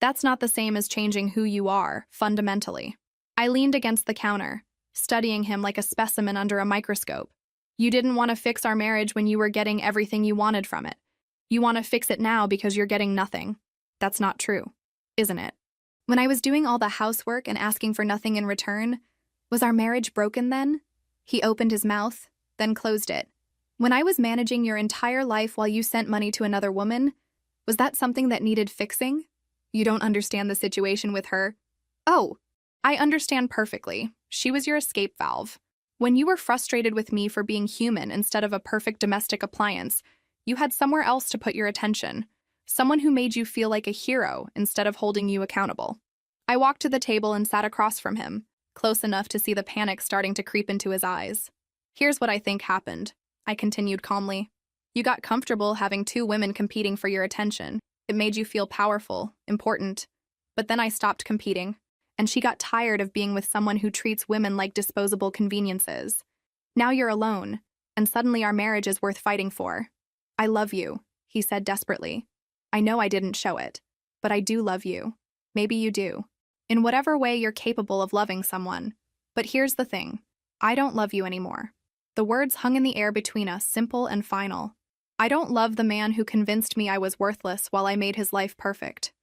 Speaker 1: That's not the same as changing who you are, fundamentally. I leaned against the counter, studying him like a specimen under a microscope. You didn't want to fix our marriage when you were getting everything you wanted from it. You want to fix it now because you're getting nothing. That's not true, isn't it? When I was doing all the housework and asking for nothing in return, was our marriage broken then? He opened his mouth, then closed it. When I was managing your entire life while you sent money to another woman, was that something that needed fixing? You don't understand the situation with her. Oh, I understand perfectly. She was your escape valve. When you were frustrated with me for being human instead of a perfect domestic appliance, you had somewhere else to put your attention. Someone who made you feel like a hero instead of holding you accountable. I walked to the table and sat across from him, close enough to see the panic starting to creep into his eyes. Here's what I think happened, I continued calmly. You got comfortable having two women competing for your attention. It made you feel powerful, important. But then I stopped competing, and she got tired of being with someone who treats women like disposable conveniences. Now you're alone, and suddenly our marriage is worth fighting for. I love you, he said desperately. I know I didn't show it, but I do love you. Maybe you do. In whatever way you're capable of loving someone. But here's the thing. I don't love you anymore. The words hung in the air between us, simple and final. I don't love the man who convinced me I was worthless while I made his life perfect.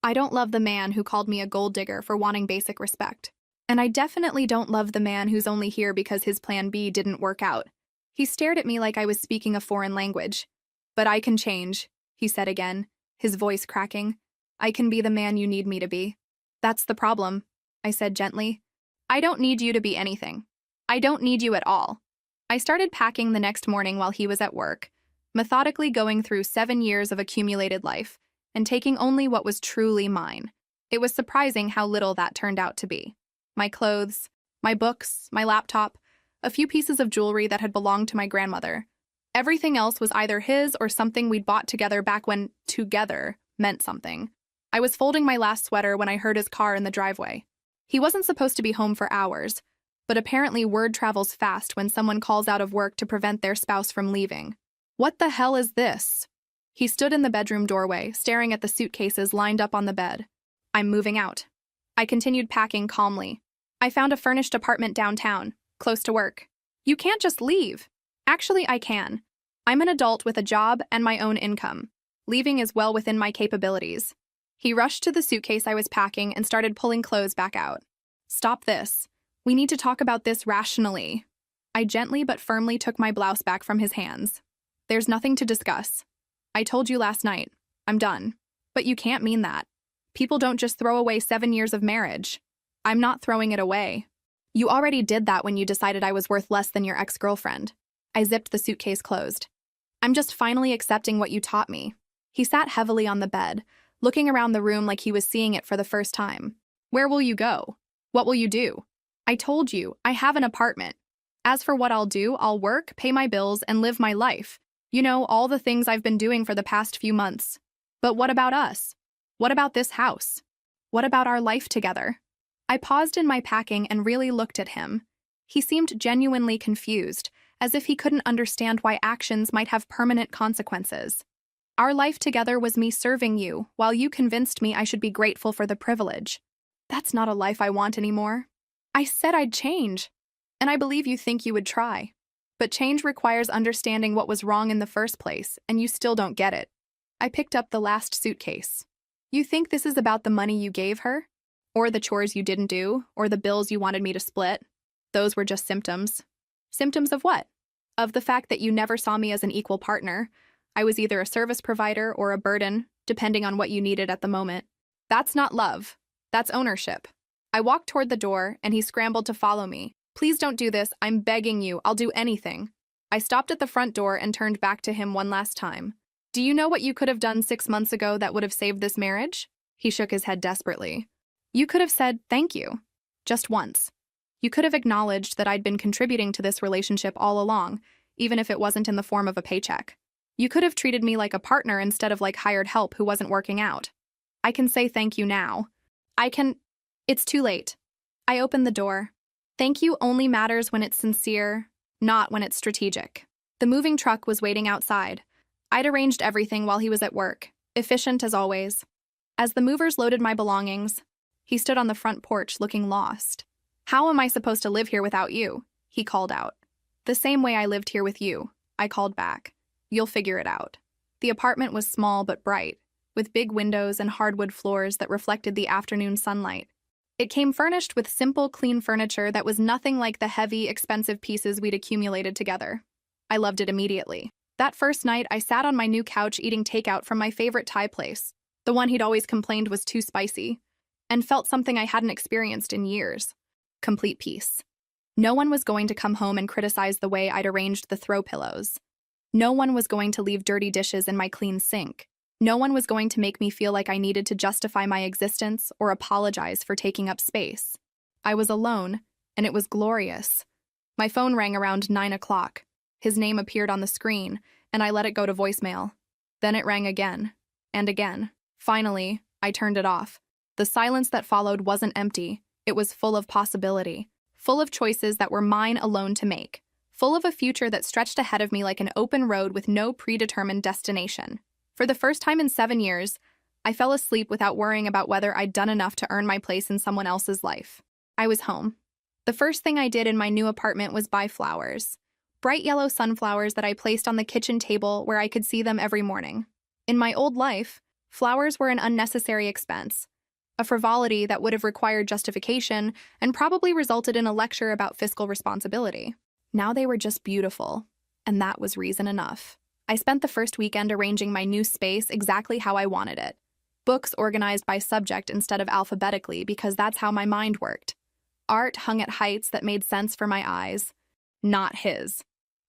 Speaker 1: I don't love the man who called me a gold digger for wanting basic respect. And I definitely don't love the man who's only here because his plan B didn't work out. He stared at me like I was speaking a foreign language. But I can change, he said again, his voice cracking. I can be the man you need me to be. That's the problem, I said gently. I don't need you to be anything. I don't need you at all. I started packing the next morning while he was at work, methodically going through 7 years of accumulated life, and taking only what was truly mine. It was surprising how little that turned out to be. My clothes, my books, my laptop, a few pieces of jewelry that had belonged to my grandmother. Everything else was either his or something we'd bought together back when together meant something. I was folding my last sweater when I heard his car in the driveway. He wasn't supposed to be home for hours, but apparently word travels fast when someone calls out of work to prevent their spouse from leaving. What the hell is this? He stood in the bedroom doorway, staring at the suitcases lined up on the bed. I'm moving out. I continued packing calmly. I found a furnished apartment downtown, close to work. You can't just leave. Actually, I can. I'm an adult with a job and my own income. Leaving is well within my capabilities. He rushed to the suitcase I was packing and started pulling clothes back out. Stop this. We need to talk about this rationally. I gently but firmly took my blouse back from his hands. There's nothing to discuss. I told you last night. I'm done. But you can't mean that. People don't just throw away 7 years of marriage. I'm not throwing it away. You already did that when you decided I was worth less than your ex-girlfriend. I zipped the suitcase closed. I'm just finally accepting what you taught me. He sat heavily on the bed, looking around the room like he was seeing it for the first time. Where will you go? What will you do? I told you, I have an apartment. As for what I'll do, I'll work, pay my bills, and live my life. You know, all the things I've been doing for the past few months. But what about us? What about this house? What about our life together? I paused in my packing and really looked at him. He seemed genuinely confused, as if he couldn't understand why actions might have permanent consequences. Our life together was me serving you, while you convinced me I should be grateful for the privilege. That's not a life I want anymore. I said I'd change, and I believe you think you would try. But change requires understanding what was wrong in the first place, and you still don't get it. I picked up the last suitcase. You think this is about the money you gave her? Or the chores you didn't do? Or the bills you wanted me to split? Those were just symptoms. Symptoms of what? Of the fact that you never saw me as an equal partner. I was either a service provider or a burden, depending on what you needed at the moment. That's not love. That's ownership. I walked toward the door, and he scrambled to follow me. Please don't do this. I'm begging you. I'll do anything. I stopped at the front door and turned back to him one last time. Do you know what you could have done 6 months ago that would have saved this marriage? He shook his head desperately. You could have said, thank you. Just once. You could have acknowledged that I'd been contributing to this relationship all along, even if it wasn't in the form of a paycheck. You could have treated me like a partner instead of like hired help who wasn't working out. I can say thank you now. It's too late. I opened the door. Thank you only matters when it's sincere, not when it's strategic. The moving truck was waiting outside. I'd arranged everything while he was at work, efficient as always. As the movers loaded my belongings, he stood on the front porch looking lost. How am I supposed to live here without you? He called out. The same way I lived here with you, I called back. You'll figure it out. The apartment was small but bright, with big windows and hardwood floors that reflected the afternoon sunlight. It came furnished with simple, clean furniture that was nothing like the heavy, expensive pieces we'd accumulated together. I loved it immediately. That first night, I sat on my new couch eating takeout from my favorite Thai place, the one he'd always complained was too spicy, and felt something I hadn't experienced in years. Complete peace. No one was going to come home and criticize the way I'd arranged the throw pillows. No one was going to leave dirty dishes in my clean sink. No one was going to make me feel like I needed to justify my existence or apologize for taking up space. I was alone, and it was glorious. My phone rang around 9 o'clock. His name appeared on the screen, and I let it go to voicemail. Then it rang again, and again. Finally, I turned it off. The silence that followed wasn't empty. It was full of possibility, full of choices that were mine alone to make, full of a future that stretched ahead of me like an open road with no predetermined destination. For the first time in 7 years, I fell asleep without worrying about whether I'd done enough to earn my place in someone else's life. I was home. The first thing I did in my new apartment was buy flowers. Bright yellow sunflowers that I placed on the kitchen table where I could see them every morning. In my old life, flowers were an unnecessary expense, a frivolity that would have required justification and probably resulted in a lecture about fiscal responsibility. Now they were just beautiful, and that was reason enough. I spent the first weekend arranging my new space exactly how I wanted it. Books organized by subject instead of alphabetically because that's how my mind worked. Art hung at heights that made sense for my eyes, not his.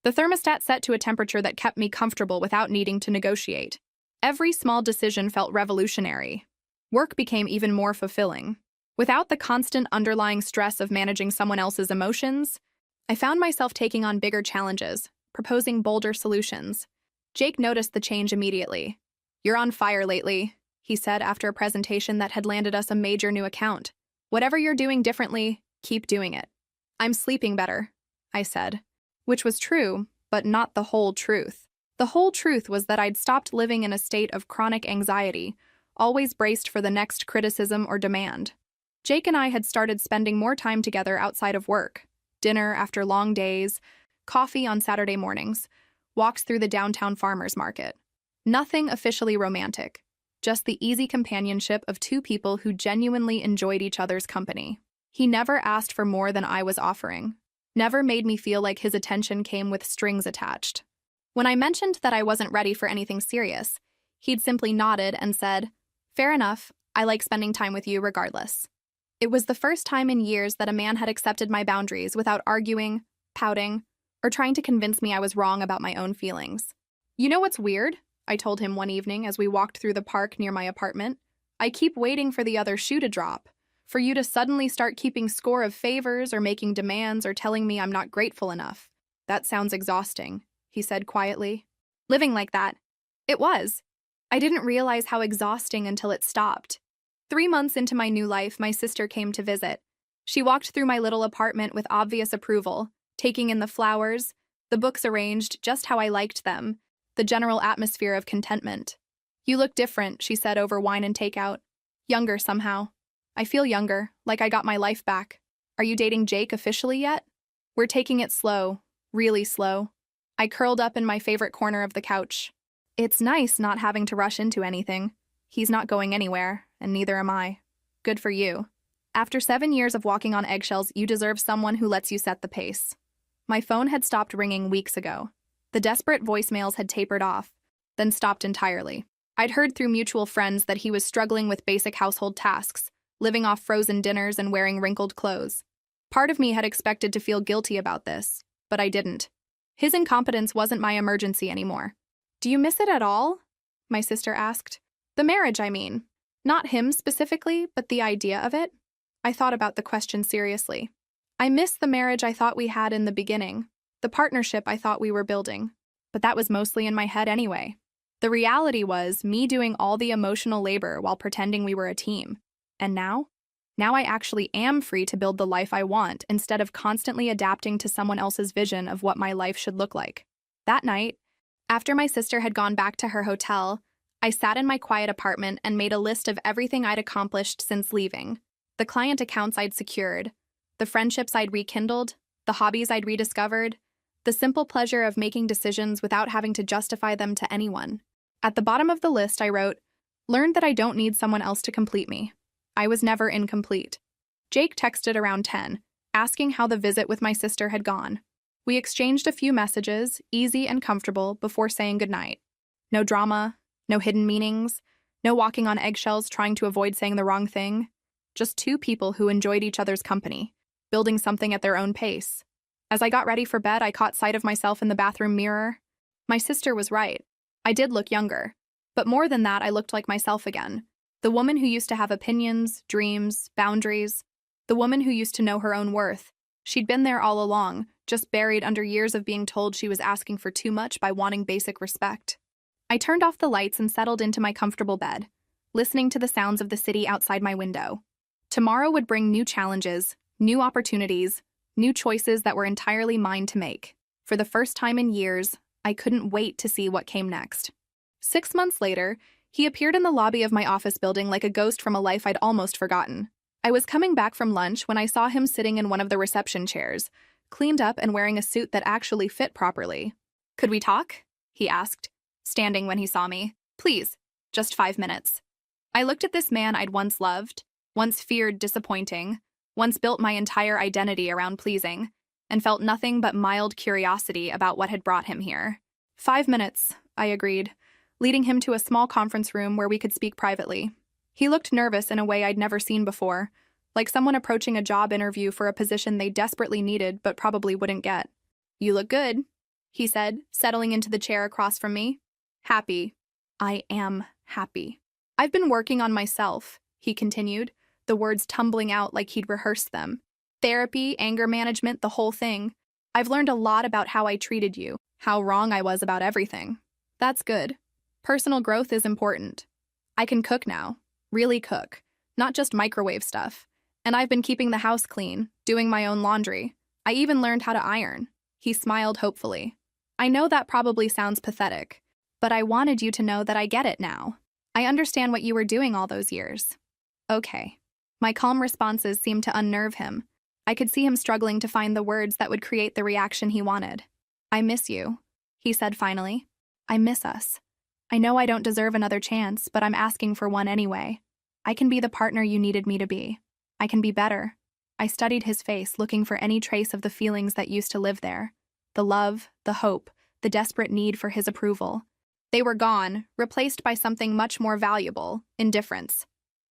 Speaker 1: The thermostat set to a temperature that kept me comfortable without needing to negotiate. Every small decision felt revolutionary. Work became even more fulfilling. Without the constant underlying stress of managing someone else's emotions, I found myself taking on bigger challenges, proposing bolder solutions. Jake noticed the change immediately. "You're on fire lately," he said after a presentation that had landed us a major new account. "Whatever you're doing differently, keep doing it." "I'm sleeping better," I said, which was true, but not the whole truth. The whole truth was that I'd stopped living in a state of chronic anxiety, always braced for the next criticism or demand. Jake and I had started spending more time together outside of work. Dinner after long days, coffee on Saturday mornings, walks through the downtown farmers market. Nothing officially romantic, just the easy companionship of two people who genuinely enjoyed each other's company. He never asked for more than I was offering, never made me feel like his attention came with strings attached. When I mentioned that I wasn't ready for anything serious, he'd simply nodded and said, "Fair enough, I like spending time with you regardless." It was the first time in years that a man had accepted my boundaries without arguing, pouting, or trying to convince me I was wrong about my own feelings. "You know what's weird?" I told him one evening as we walked through the park near my apartment. "I keep waiting for the other shoe to drop, for you to suddenly start keeping score of favors or making demands or telling me I'm not grateful enough." "That sounds exhausting," he said quietly. "Living like that." It was. I didn't realize how exhausting until it stopped. 3 months into my new life, my sister came to visit. She walked through my little apartment with obvious approval, taking in the flowers, the books arranged just how I liked them, the general atmosphere of contentment. "You look different," she said over wine and takeout. "Younger somehow." "I feel younger, like I got my life back." "Are you dating Jake officially yet?" "We're taking it slow, really slow." I curled up in my favorite corner of the couch. It's nice not having to rush into anything. He's not going anywhere, and neither am I. Good for you. After 7 years of walking on eggshells, you deserve someone who lets you set the pace. My phone had stopped ringing weeks ago. The desperate voicemails had tapered off, then stopped entirely. I'd heard through mutual friends that he was struggling with basic household tasks, living off frozen dinners and wearing wrinkled clothes. Part of me had expected to feel guilty about this, but I didn't. His incompetence wasn't my emergency anymore. "Do you miss it at all?" my sister asked. "The marriage, I mean. Not him specifically, but the idea of it." I thought about the question seriously. I miss the marriage I thought we had in the beginning, the partnership I thought we were building. But that was mostly in my head anyway. The reality was me doing all the emotional labor while pretending we were a team. And now? Now I actually am free to build the life I want instead of constantly adapting to someone else's vision of what my life should look like. That night, after my sister had gone back to her hotel, I sat in my quiet apartment and made a list of everything I'd accomplished since leaving. The client accounts I'd secured, the friendships I'd rekindled, the hobbies I'd rediscovered, the simple pleasure of making decisions without having to justify them to anyone. At the bottom of the list, I wrote, "Learned that I don't need someone else to complete me. I was never incomplete." Jake texted around 10, asking how the visit with my sister had gone. We exchanged a few messages, easy and comfortable, before saying goodnight. No drama, no hidden meanings, no walking on eggshells trying to avoid saying the wrong thing. Just two people who enjoyed each other's company, building something at their own pace. As I got ready for bed, I caught sight of myself in the bathroom mirror. My sister was right. I did look younger. But more than that, I looked like myself again. The woman who used to have opinions, dreams, boundaries. The woman who used to know her own worth. She'd been there all along, just buried under years of being told she was asking for too much by wanting basic respect. I turned off the lights and settled into my comfortable bed, listening to the sounds of the city outside my window. Tomorrow would bring new challenges, new opportunities, new choices that were entirely mine to make. For the first time in years, I couldn't wait to see what came next. 6 months later, he appeared in the lobby of my office building like a ghost from a life I'd almost forgotten. I was coming back from lunch when I saw him sitting in one of the reception chairs, cleaned up and wearing a suit that actually fit properly. "Could we talk?" he asked, standing when he saw me. "Please, just 5 minutes." I looked at this man I'd once loved, once feared disappointing, once built my entire identity around pleasing, and felt nothing but mild curiosity about what had brought him here. 5 minutes, I agreed, leading him to a small conference room where we could speak privately. He looked nervous in a way I'd never seen before, like someone approaching a job interview for a position they desperately needed but probably wouldn't get. "You look good," he said, settling into the chair across from me. "Happy. I am happy. I've been working on myself," he continued, the words tumbling out like he'd rehearsed them. "Therapy, anger management, the whole thing. I've learned a lot about how I treated you, how wrong I was about everything. That's good. Personal growth is important. I can cook now, really cook, not just microwave stuff. And I've been keeping the house clean, doing my own laundry. I even learned how to iron." He smiled hopefully. "I know that probably sounds pathetic, but I wanted you to know that I get it now. I understand what you were doing all those years." "Okay." My calm responses seemed to unnerve him. I could see him struggling to find the words that would create the reaction he wanted. "I miss you," he said finally. "I miss us. I know I don't deserve another chance, but I'm asking for one anyway. I can be the partner you needed me to be. I can be better." I studied his face, looking for any trace of the feelings that used to live there. The love, the hope, the desperate need for his approval. They were gone, replaced by something much more valuable, indifference.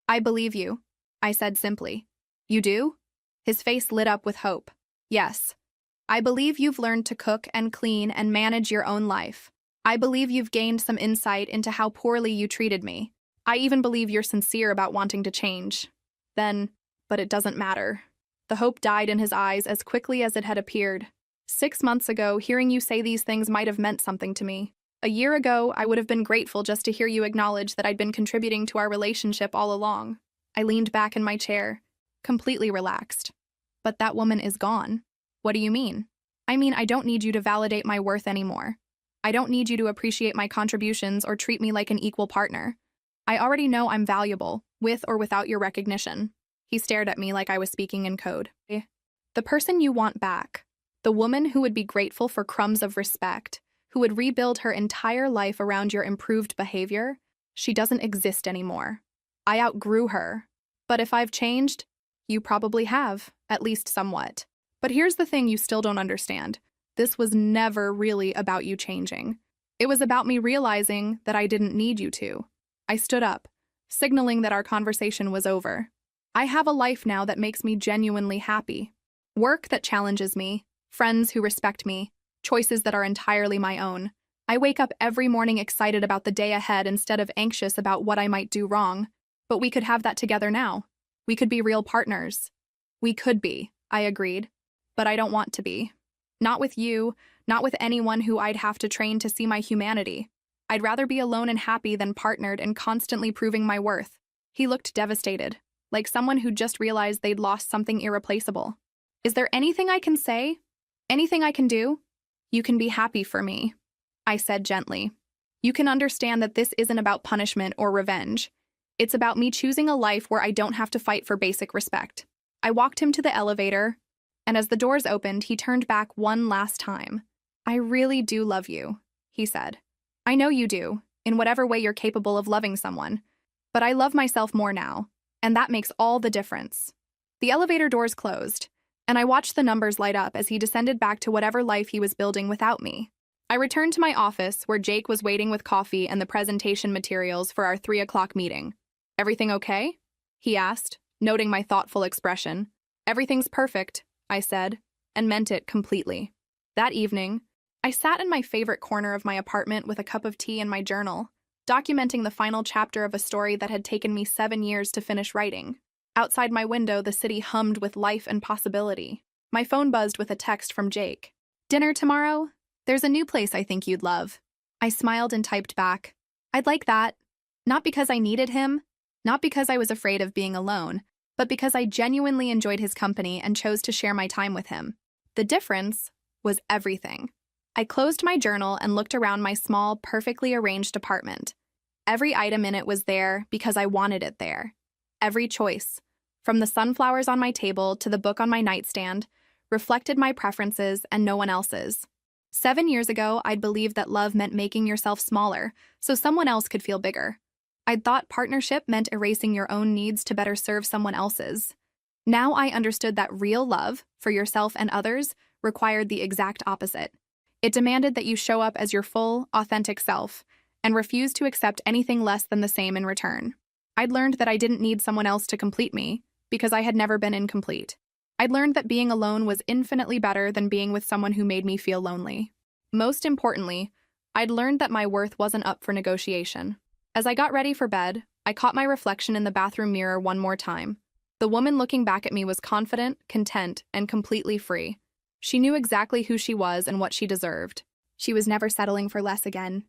Speaker 1: "I believe you," I said simply. "You do?" His face lit up with hope. "Yes. I believe you've learned to cook and clean and manage your own life. I believe you've gained some insight into how poorly you treated me. I even believe you're sincere about wanting to change." But it doesn't matter. The hope died in his eyes as quickly as it had appeared. 6 months ago, hearing you say these things might have meant something to me. A year ago, I would have been grateful just to hear you acknowledge that I'd been contributing to our relationship all along. I leaned back in my chair, completely relaxed. "But that woman is gone." "What do you mean?" "I mean, I don't need you to validate my worth anymore. I don't need you to appreciate my contributions or treat me like an equal partner. I already know I'm valuable, with or without your recognition." He stared at me like I was speaking in code. "The person you want back, the woman who would be grateful for crumbs of respect, who would rebuild her entire life around your improved behavior, she doesn't exist anymore. I outgrew her. But if I've changed, you probably have, at least somewhat. But here's the thing you still don't understand. This was never really about you changing. It was about me realizing that I didn't need you to." I stood up, signaling that our conversation was over. "I have a life now that makes me genuinely happy. Work that challenges me, friends who respect me, choices that are entirely my own. I wake up every morning excited about the day ahead instead of anxious about what I might do wrong. But we could have that together now. We could be real partners." "We could be," I agreed, but I don't want to be. Not with you, not with anyone who I'd have to train to see my humanity. I'd rather be alone and happy than partnered and constantly proving my worth. He looked devastated, like someone who just realized they'd lost something irreplaceable. Is there anything I can say? Anything I can do? You can be happy for me, I said gently. You can understand that this isn't about punishment or revenge. It's about me choosing a life where I don't have to fight for basic respect. I walked him to the elevator, and as the doors opened, he turned back one last time. I really do love you, he said. I know you do, in whatever way you're capable of loving someone. But I love myself more now, and that makes all the difference. The elevator doors closed, and I watched the numbers light up as he descended back to whatever life he was building without me. I returned to my office, where Jake was waiting with coffee and the presentation materials for our 3 o'clock meeting. Everything okay? He asked, noting my thoughtful expression. Everything's perfect, I said, and meant it completely. That evening, I sat in my favorite corner of my apartment with a cup of tea and my journal, documenting the final chapter of a story that had taken me 7 years to finish writing. Outside my window, the city hummed with life and possibility. My phone buzzed with a text from Jake. Dinner tomorrow? There's a new place I think you'd love. I smiled and typed back. I'd like that. Not because I needed him, not because I was afraid of being alone, but because I genuinely enjoyed his company and chose to share my time with him. The difference was everything. I closed my journal and looked around my small, perfectly arranged apartment. Every item in it was there because I wanted it there. Every choice, from the sunflowers on my table to the book on my nightstand, reflected my preferences and no one else's. 7 years ago, I'd believed that love meant making yourself smaller so someone else could feel bigger. I'd thought partnership meant erasing your own needs to better serve someone else's. Now I understood that real love, for yourself and others, required the exact opposite. It demanded that you show up as your full, authentic self, and refuse to accept anything less than the same in return. I'd learned that I didn't need someone else to complete me, because I had never been incomplete. I'd learned that being alone was infinitely better than being with someone who made me feel lonely. Most importantly, I'd learned that my worth wasn't up for negotiation. As I got ready for bed, I caught my reflection in the bathroom mirror one more time. The woman looking back at me was confident, content, and completely free. She knew exactly who she was and what she deserved. She was never settling for less again.